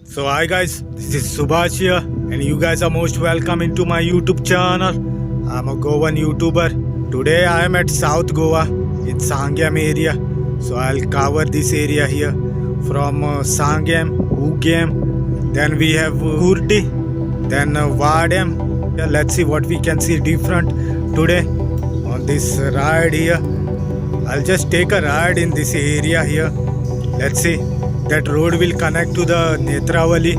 So hi guys, this is Subhash here and you guys are most welcome into my YouTube channel. I'm a Goan YouTuber. Today I am at South Goa in Sangam area. So I'll cover this area here from Sangam, Uguem, then we have Curdi, then Vaddem. Yeah, let's see what we can see different today on this ride here. I'll just take a ride in this area here. Let's see. That road will connect to the netravali.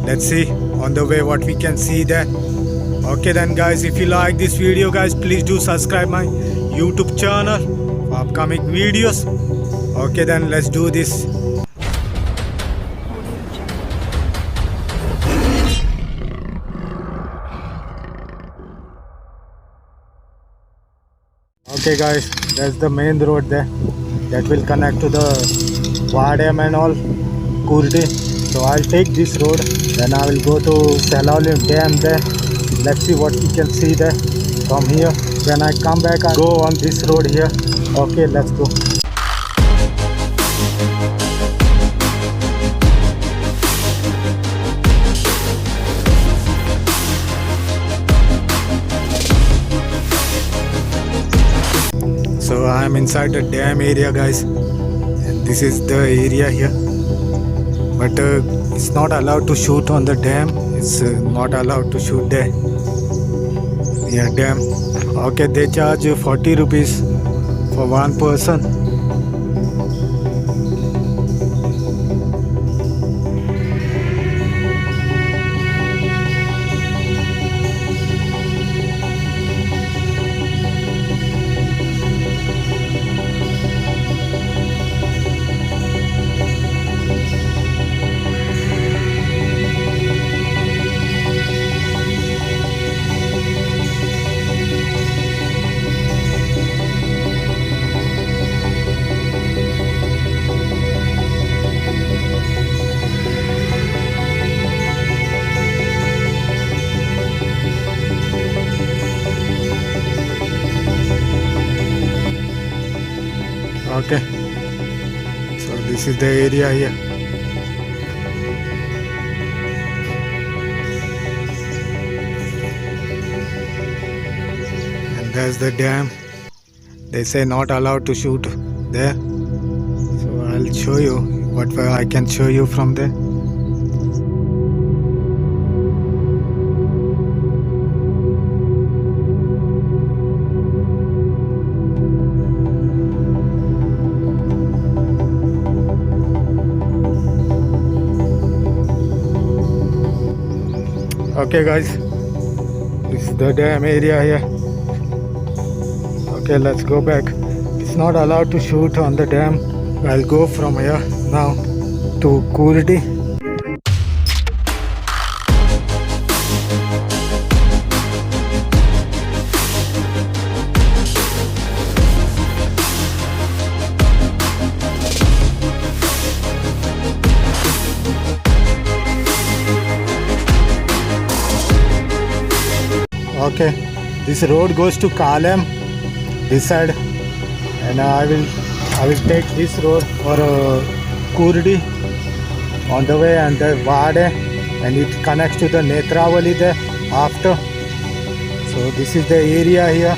Let's see on the way what we can see there. Okay then guys, if you like this video guys, please do subscribe my YouTube channel for upcoming videos. Okay then, let's do this. Okay guys, that's the main road there that will connect to the Vaddem and all, Curdi. So I'll take this road, then I will go to Salalim Dam there. Let's see what we can see there from here. When I come back, I'll go on this road here. Okay, let's go. So I'm inside the dam area guys. This is the area here, but it's not allowed to shoot on the dam. It's not allowed to shoot there. Yeah, dam. Okay, they charge 40 rupees for one person. Okay, so this is the area here. And there's the dam. They say not allowed to shoot there. So I'll show you what I can show you from there. Okay guys, this is the dam area here. Okay, let's go back. It's not allowed to shoot on the dam. I'll go from here now to Curdi. Okay, this road goes to Kalem, this side, and I will take this road for Curdi on the way, and the Vade, and it connects to the netravali there after. So this is the area here.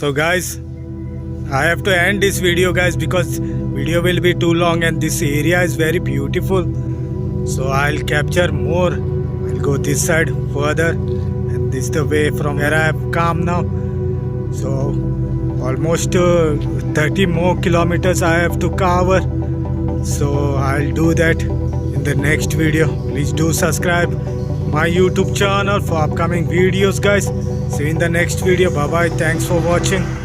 So guys, I have to end this video guys because video will be too long and this area is very beautiful. So I'll capture more. I'll go this side further and this is the way from where I have come now. So almost 30 more kilometers I have to cover. So I'll do that in the next video. Please do subscribe my YouTube channel for upcoming videos, guys. See you in the next video. Bye bye. Thanks for watching.